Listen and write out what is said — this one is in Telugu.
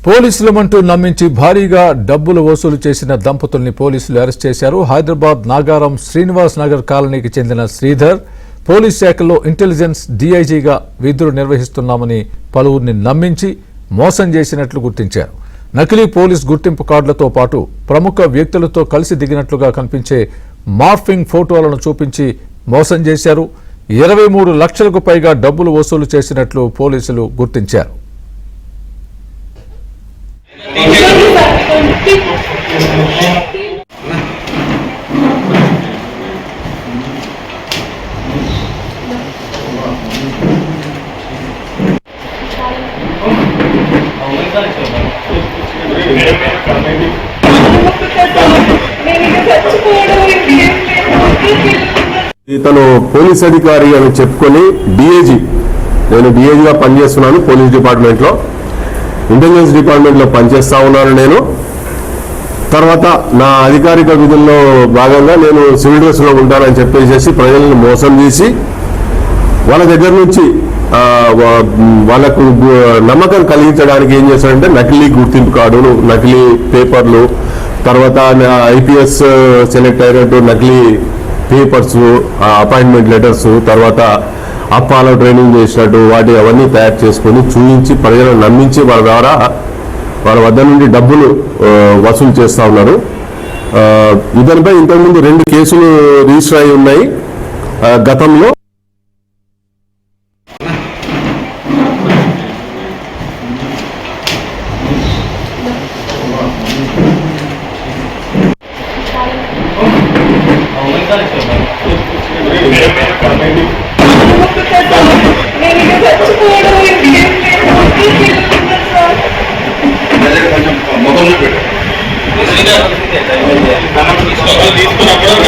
పోలీసులమంటూ నమ్మించి భారీగా డబ్బులు వసూలు చేసిన దంపతుల్ని పోలీసులు అరెస్ట్ చేశారు. హైదరాబాద్ నాగారం శ్రీనివాస్ నగర్ కాలనీకి చెందిన శ్రీధర్ పోలీస్ శాఖలో ఇంటెలిజెన్స్ డీఐజీగా విధులు నిర్వహిస్తున్నామని పలువురిని నమ్మించి మోసం చేసినట్లు గుర్తించారు. నకిలీ పోలీస్ గుర్తింపు కార్డులతో పాటు ప్రముఖ వ్యక్తులతో కలిసి దిగినట్లుగా కనిపించే మార్ఫింగ్ ఫోటోలను చూపించి మోసం చేశారు. 23 లక్షలకు పైగా డబ్బులు వసూలు చేసినట్లు పోలీసులు గుర్తించారు. ఇతను పోలీస్ అధికారి అని చెప్పుకొని నేను డిఐజీగా పనిచేస్తున్నాను. పోలీస్ డిపార్ట్మెంట్ లో ఇంటెలిజెన్స్ డిపార్ట్మెంట్ లో పనిచేస్తా ఉన్నాను. నేను తర్వాత నా అధికారిక విధుల్లో భాగంగా నేను సివిల్ డ్రెస్ లో ఉంటానని చెప్పేసి ప్రజలను మోసం చేసి వాళ్ళ దగ్గర నుంచి వాళ్ళకు నమ్మకం కలిగించడానికి ఏం చేశాడంటే నకిలీ గుర్తింపు కార్డులు, నకిలీ పేపర్లు, తర్వాత ఐపీఎస్ సెలెక్ట్ అయినట్టు నకిలీ పేపర్స్, అపాయింట్మెంట్ లెటర్స్, తర్వాత అప్పాలో ట్రైనింగ్ చేసినట్టు అవన్నీ తయారు చేసుకొని చూపించి ప్రజలను నమ్మించి వాళ్ళ ద్వారా వాళ్ళ వద్ద నుండి డబ్బులు వసూలు చేస్తూ ఉన్నారు. ఇతనిపై ఇంతకుముందు 2 కేసులు రిజిస్టర్ అయి ఉన్నాయి. గతంలో తీసుకున్నప్పుడు